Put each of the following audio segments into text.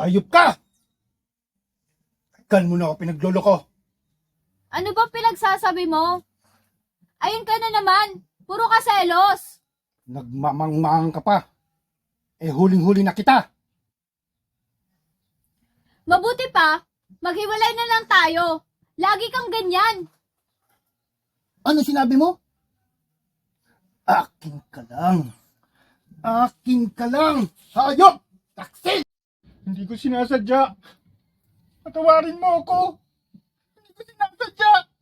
Hayop ka! Tagal mo na ako pinagloloko. Ano ba pinagsasabi mo? Ayun ka na naman. Puro ka selos. Nagmamangmang ka pa. Eh huling-huli na kita. Mabuti pa, maghiwalay na lang tayo. Lagi kang ganyan. Ano sinabi mo? Akin ka lang. Akin ka lang. Hayop! Taksil! Hindi ko sinasadya. Patawarin mo ako. Hindi ko sinasadya.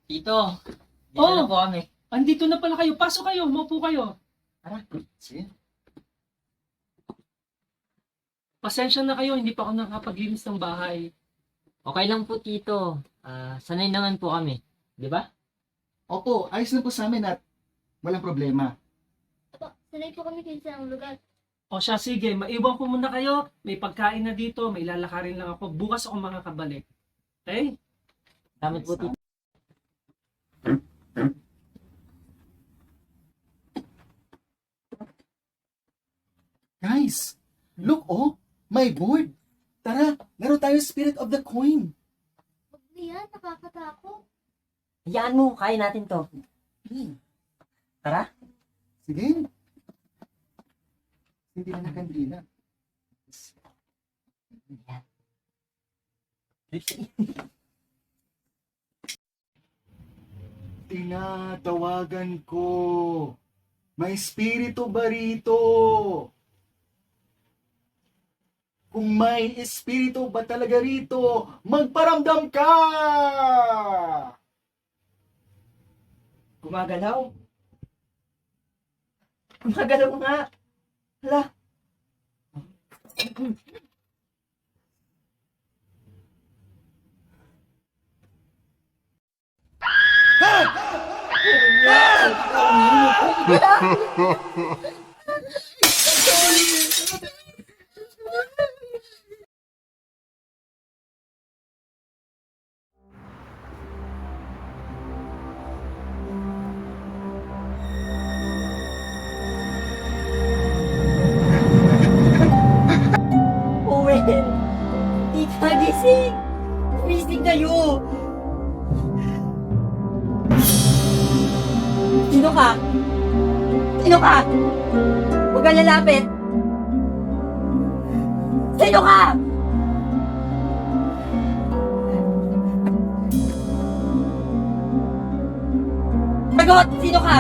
Tito, dito na po kami. Andito na pala kayo. Pasok kayo. Maupo kayo. Tara, sige. Pasensya na kayo. Hindi pa ako nakapaglinis ng bahay. Okay lang po, Tito. Sanay naman po kami. Di ba? Opo, ayos lang po sa amin at walang problema. Sanay po kami sa lugar. O siya, sige. Maiwan ko muna kayo. May pagkain na dito. May lalakarin lang ako. Bukas ako makakabalik. Okay? Salamat po, Tito. Guys, look oh, my board. Tara, laro tayo Spirit of the Coin. Huwag yan, nakakatakot. Hayaan mo, kaya natin to. Tara. Sige. Hindi na nakandila. Tinatawagan ko. May espiritu ba rito? Kung may espiritu ba talaga rito, magparamdam ka! Gumagalaw. Gumagalaw nga. Hala. Owen! Di ka gising! Gising kayo! Sino ka? Sino ka? Huwag kang lalapit! Sino ka? Sagot! Sino ka?